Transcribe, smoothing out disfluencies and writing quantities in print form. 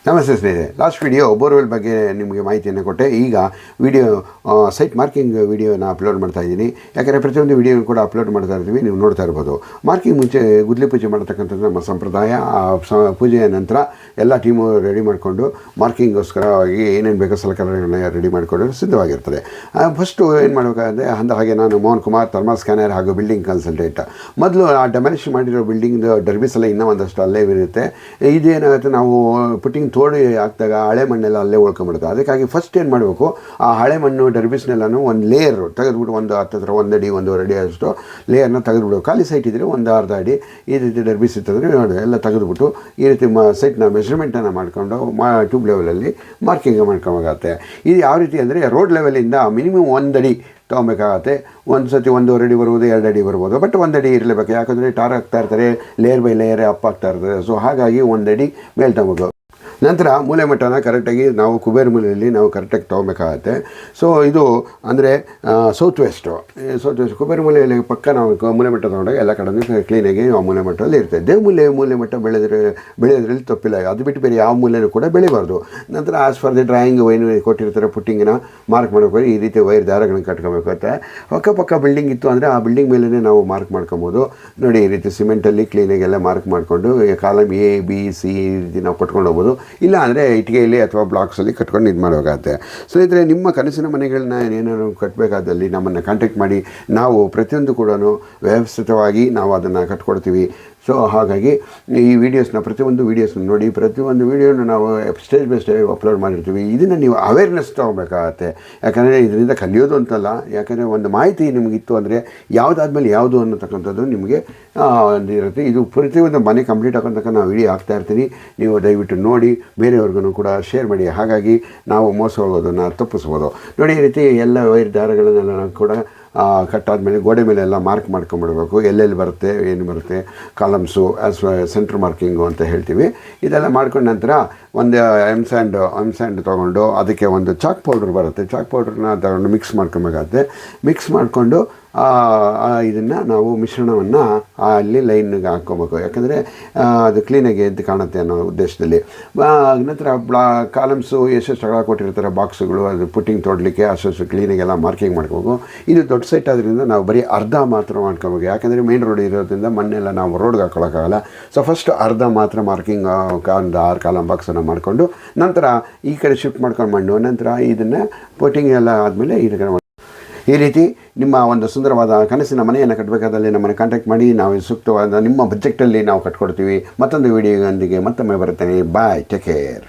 ನಮಸ್ತೆ ಸ್ನೇಹಿತರೆ, last video borewell ಬಗ್ಗೆ ನಿಮಗೆ ಮಾಹಿತಿಯನ್ನು ಕೊಟ್ಟೆ. ಈಗ ವಿಡಿಯೋ ಸೈಟ್ ಮಾರ್ಕಿಂಗ್ ವಿಡಿಯೋನ ಅಪ್ಲೋಡ್ ಮಾಡ್ತಾ ಇದ್ದೀನಿ. ಯಾಕಂದರೆ ಪ್ರತಿಯೊಂದು ವಿಡಿಯೋ ಕೂಡ ಅಪ್ಲೋಡ್ ಮಾಡ್ತಾ ಇರ್ತೀವಿ, ನೀವು ನೋಡ್ತಾ ಇರ್ಬೋದು. ಮಾರ್ಕಿಂಗ್ ಮುಂಚೆ ಗುದ್ಲಿ ಪೂಜೆ ಮಾಡ್ತಕ್ಕಂಥದ್ದು ನಮ್ಮ ಸಂಪ್ರದಾಯ. ಪೂಜೆಯ ನಂತರ ಎಲ್ಲ ಟೀಮು ರೆಡಿ ಮಾಡಿಕೊಂಡು ಮಾರ್ಕಿಂಗೋಸ್ಕರವಾಗಿ ಏನೇನು ಬೇಕೋ ಸಲಕರಣೆಗಳನ್ನ ರೆಡಿ ಮಾಡಿಕೊಂಡು ಸಿದ್ಧವಾಗಿರ್ತದೆ. ಫಸ್ಟು ಏನು ಮಾಡಬೇಕಾದ್ರೆ, ಹಾಗೆ ನಾನು ಮೋಹನ್ ಕುಮಾರ್, ಥರ್ಮಲ್ ಸ್ಕ್ಯಾನರ್ ಹಾಗೂ ಬಿಲ್ಡಿಂಗ್ ಕನ್ಸಲ್ಟೇಟ್. ಮೊದಲು ಆ ಡೆಮಾಲಿಷ್ ಮಾಡಿರೋ ಬಿಲ್ಡಿಂಗ್ದು ಡರ್ಬೀಸ್ ಎಲ್ಲ ಇನ್ನೂ ಒಂದಷ್ಟು ಅಲ್ಲೇ ಇರುತ್ತೆ. ಇದೇನಾಗುತ್ತೆ, ನಾವು ಪುಟ್ಟಿಂಗ್ ತೋಡಿ ಹಾಕಿದಾಗ ಹಳೆ ಮಣ್ಣೆಲ್ಲ ಅಲ್ಲೇ ಉಳ್ಕೊಂಬಿಡುತ್ತೆ. ಅದಕ್ಕಾಗಿ ಫಸ್ಟ್ ಏನು ಮಾಡಬೇಕು, ಆ ಹಳೆ ಮಣ್ಣು ಡರ್ಬೀಸ್ನೆಲ್ಲನೂ ಒಂದು ಲೇಯರ್ ತೆಗೆದುಬಿಟ್ಟು ಒಂದು ಹತ್ತಿರ 1 ಅಡಿ 1.5 ಅಡಿ ಅಷ್ಟು ಲೇಯರ್ನ ತೆಗೆದುಬಿಡು. ಖಾಲಿ ಸೈಟ್ ಇದ್ದರೆ ಒಂದು ಅರ್ಧ ಅಡಿ ಈ ರೀತಿ ಡರ್ಬೀಸ್ ಇತ್ತಂದರೆ ನೋಡಿ ಎಲ್ಲ ತೆಗೆದುಬಿಟ್ಟು ಈ ರೀತಿ ಸೈಟ್ನ ಮೆಷರ್ಮೆಂಟನ್ನು ಮಾಡಿಕೊಂಡು ಟ್ಯೂಬ್ ಲೆವೆಲಲ್ಲಿ ಮಾರ್ಕಿಂಗ್ ಮಾಡ್ಕೊಬೇಕಾಗತ್ತೆ. ಇದು ಯಾವ ರೀತಿ ಅಂದರೆ, ರೋಡ್ ಲೆವೆಲಿಂದ ಮಿನಿಮಮ್ 1 ಅಡಿ ತೊಗೊಬೇಕಾಗತ್ತೆ. ಒಂದು ಸತಿ 1.5 ಅಡಿ ಬರ್ಬೋದು, 2 ಅಡಿ ಬರ್ಬೋದು, ಬಟ್ 1 ಅಡಿ ಇರಲೇಬೇಕು. ಯಾಕಂದರೆ ಟಾರ್ ಹಾಕ್ತಾ ಇರ್ತಾರೆ, ಲೇಯರ್ ಬೈ ಲೇಯರೇ ಅಪ್ ಆಗ್ತಾ ಇರ್ತದೆ. ಸೊ ಹಾಗಾಗಿ 1 ಅಡಿ ಮೇಲೆ ತಗೋಬೇಕು. ನಂತರ ಮೂಲೆ ಮಟ್ಟನ ಕರೆಕ್ಟಾಗಿ ನಾವು ಕುಬೇರ್ ಮೂಲೆಯಲ್ಲಿ ನಾವು ಕರೆಕ್ಟಾಗಿ ತೊಗೊಬೇಕಾಗತ್ತೆ. ಸೊ ಇದು ಅಂದರೆ ಸೌತ್ ವೆಸ್ಟ್ ಕುಬೇರ್ ಮೂಲೆಯಲ್ಲಿ ಪಕ್ಕ ನಾವು ಮೂಲೆ ಮಟ್ಟ ತೊಗೊಂಡಾಗ ಎಲ್ಲ ಕಡೆ ಕ್ಲೀನಾಗಿ ಆ ಮೂಲೆ ಮಟ್ಟದಲ್ಲಿ ಇರ್ತದೆ. ಮೂಲೆ ಮಟ್ಟ ಬೆಳೆಯೋದ್ರಲ್ಲಿ ತಪ್ಪಿಲ್ಲ. ಅದು ಬಿಟ್ಟು ಬೇರೆ ಯಾವ ಮೂಲೆಯೂ ಕೂಡ ಬೆಳಿಬಾರ್ದು. ನಂತರ ಆಸ್ ಫಾರ್ ದಿ ಡ್ರಾಯಿಂಗ್ ಏನು ಕೊಟ್ಟಿರ್ತಾರೆ, ಪುಟ್ಟಿಂಗಿನ ಮಾರ್ಕ್ ಮಾಡಬೇಕು. ಈ ರೀತಿ ವೈರ್ ದಾರಗಳನ್ನು ಕಟ್ಕೊಬೇಕಾಗುತ್ತೆ. ಪಕ್ಕ ಬಿಲ್ಡಿಂಗ್ ಇತ್ತು ಅಂದರೆ ಆ ಬಿಲ್ಡಿಂಗ್ ಮೇಲೇ ನಾವು ಮಾರ್ಕ್ ಮಾಡ್ಕೊಬೋದು. ನೋಡಿ, ಈ ರೀತಿ ಸಿಮೆಂಟಲ್ಲಿ ಕ್ಲೀನಾಗಿ ಎಲ್ಲ ಮಾರ್ಕ್ ಮಾಡಿಕೊಂಡು ಕಾಲಮ್ A B C ಈ ರೀತಿ ನಾವು ಕಟ್ಕೊಂಡು ಹೋಗ್ಬೋದು. ಇಲ್ಲ ಅಂದರೆ ಇಟ್ಟಿಗೆಯಲ್ಲಿ ಅಥವಾ ಬ್ಲಾಕ್ಸಲ್ಲಿ ಕಟ್ಕೊಂಡು ಇದು ಮಾಡೋಕ್ಕಾಗತ್ತೆ. ಸ್ನೇಹಿತರೆ, ನಿಮ್ಮ ಕನಸಿನ ಮನೆಗಳನ್ನ ಏನಾದ್ರು ಕಟ್ಟಬೇಕಾದಲ್ಲಿ ನಮ್ಮನ್ನು ಕಾಂಟ್ಯಾಕ್ಟ್ ಮಾಡಿ. ನಾವು ಪ್ರತಿಯೊಂದು ಕೂಡ ವ್ಯವಸ್ಥಿತವಾಗಿ ನಾವು ಅದನ್ನು ಕಟ್ಕೊಡ್ತೀವಿ. ಸೊ ಹಾಗಾಗಿ ಈ ವಿಡಿಯೋಸ್ನ ಪ್ರತಿಯೊಂದು ವೀಡಿಯೋಸ್ನ ನೋಡಿ, ಪ್ರತಿಯೊಂದು ವೀಡಿಯೋನ ನಾವು ಸ್ಟೇಜ್ ಬೈ ಸ್ಟೇಜ್ ಅಪ್ಲೋಡ್ ಮಾಡಿರ್ತೀವಿ. ಇದನ್ನು ನೀವು ಅವೇರ್ನೆಸ್ ತೊಗೊಬೇಕಾಗತ್ತೆ. ಯಾಕಂದರೆ ಇದರಿಂದ ಕಲಿಯೋದು ಅಂತಲ್ಲ, ಯಾಕಂದರೆ ಒಂದು ಮಾಹಿತಿ ನಿಮಗಿತ್ತು ಅಂದರೆ ಯಾವುದಾದ್ಮೇಲೆ ಯಾವುದು ಅನ್ನತಕ್ಕಂಥದ್ದು ನಿಮಗೆ ಇರುತ್ತೆ. ಇದು ಪ್ರತಿಯೊಂದು ಮನೆ ಕಂಪ್ಲೀಟ್ ಆಗೋತಕ್ಕ ನಾವು ವಿಡಿಯೋ ಹಾಕ್ತಾ ಇರ್ತೀನಿ. ನೀವು ದಯವಿಟ್ಟು ನೋಡಿ, ಬೇರೆಯವ್ರಿಗೂ ಕೂಡ ಶೇರ್ ಮಾಡಿ. ಹಾಗಾಗಿ ನಾವು ಮೋಸ ಹೋಗೋದನ್ನು ತಪ್ಪಿಸ್ಬೋದು. ನೋಡಿ, ಈ ರೀತಿ ಎಲ್ಲ ವೈರ್ ದಾರಗಳನ್ನೆಲ್ಲ ಕೂಡ ಕಟ್ಟಾದಮೇಲೆ ಗೋಡೆ ಮೇಲೆ ಎಲ್ಲ ಮಾರ್ಕ್ ಮಾಡ್ಕೊಂಬಿಡ್ಬೇಕು. ಎಲ್ಲೆಲ್ಲಿ ಬರುತ್ತೆ, ಏನು ಬರುತ್ತೆ, ಕಾಲಮ್ಸು ಆ್ಯಸ್ ಸೆಂಟ್ರ್ ಮಾರ್ಕಿಂಗು ಅಂತ ಹೇಳ್ತೀವಿ. ಇದೆಲ್ಲ ಮಾಡ್ಕೊಂಡ ನಂತರ ಒಂದು ಎಮ್ ಸ್ಯಾಂಡ್ ತೊಗೊಂಡು ಅದಕ್ಕೆ ಒಂದು ಚಾಕ್ ಪೌಡ್ರ್ ಬರುತ್ತೆ. ಚಾಕ್ ಪೌಡ್ರನ್ನ ತಗೊಂಡು ಮಿಕ್ಸ್ ಮಾಡ್ಕೊಬೇಕಾಗತ್ತೆ. ಮಿಕ್ಸ್ ಮಾಡಿಕೊಂಡು ಇದನ್ನು ನಾವು ಮಿಶ್ರಣವನ್ನು ಅಲ್ಲಿ ಲೈನ್ಗೆ ಹಾಕ್ಕೊಬೇಕು. ಯಾಕಂದರೆ ಅದು ಕ್ಲೀನಾಗಿ ಎದ್ದು ಕಾಣುತ್ತೆ ಅನ್ನೋ ಉದ್ದೇಶದಲ್ಲಿ. ನಂತರ ಕಾಲಮ್ಸು ಎಷ್ಟೆಷ್ಟು ಅಗಲ ಕೊಟ್ಟಿರ್ತಾರೆ ಬಾಕ್ಸುಗಳು, ಅದು ಪುಟ್ಟಿಂಗ್ ತೊಡಲಿಕ್ಕೆ ಅಷ್ಟು ಕ್ಲೀನಾಗೆಲ್ಲ ಮಾರ್ಕಿಂಗ್ ಮಾಡ್ಕೋಬೇಕು. ಇದು ದೊಡ್ಡ ಸೈಟ್ ಆದ್ದರಿಂದ ನಾವು ಬರೀ ಅರ್ಧ ಮಾತ್ರ ಮಾಡ್ಕೋಬೇಕು. ಯಾಕಂದರೆ ಮೇನ್ ರೋಡ್ ಇರೋದ್ರಿಂದ ಮಣ್ಣೆಲ್ಲ ನಾವು ರೋಡ್ಗೆ ಹಾಕ್ಕೊಳ್ಳೋಕ್ಕಾಗಲ್ಲ. ಸೊ ಫಸ್ಟ್ ಅರ್ಧ ಮಾತ್ರ ಮಾರ್ಕಿಂಗ್ ಒಂದು 6 ಕಾಲಮ್ ಬಾಕ್ಸನ್ನು ಮಾಡಿಕೊಂಡು ನಂತರ ಈ ಕಡೆ ಶಿಫ್ಟ್ ಮಾಡ್ಕೊಂಡು ಮಣ್ಣು, ನಂತರ ಇದನ್ನು ಪುಟ್ಟಿಂಗ್ ಎಲ್ಲ ಆದಮೇಲೆ ಈ ರೀತಿ ನಿಮ್ಮ ಒಂದು ಸುಂದರವಾದ ಕನಸಿನ ಮನೆಯನ್ನು ಕಟ್ಟಬೇಕಾದಲ್ಲಿ ನಮ್ಮನ್ನು ಕಾಂಟ್ಯಾಕ್ಟ್ ಮಾಡಿ. ನಾವು ಸೂಕ್ತವಾದ ನಿಮ್ಮ ಬಜೆಟಲ್ಲಿ ನಾವು ಕಟ್ಕೊಡ್ತೀವಿ. ಮತ್ತೊಂದು ವಿಡಿಯೋದೊಂದಿಗೆ ಮತ್ತೊಮ್ಮೆ ಬರುತ್ತೇನೆ. ಬಾಯ್, ಟೇಕ್ ಕೇರ್.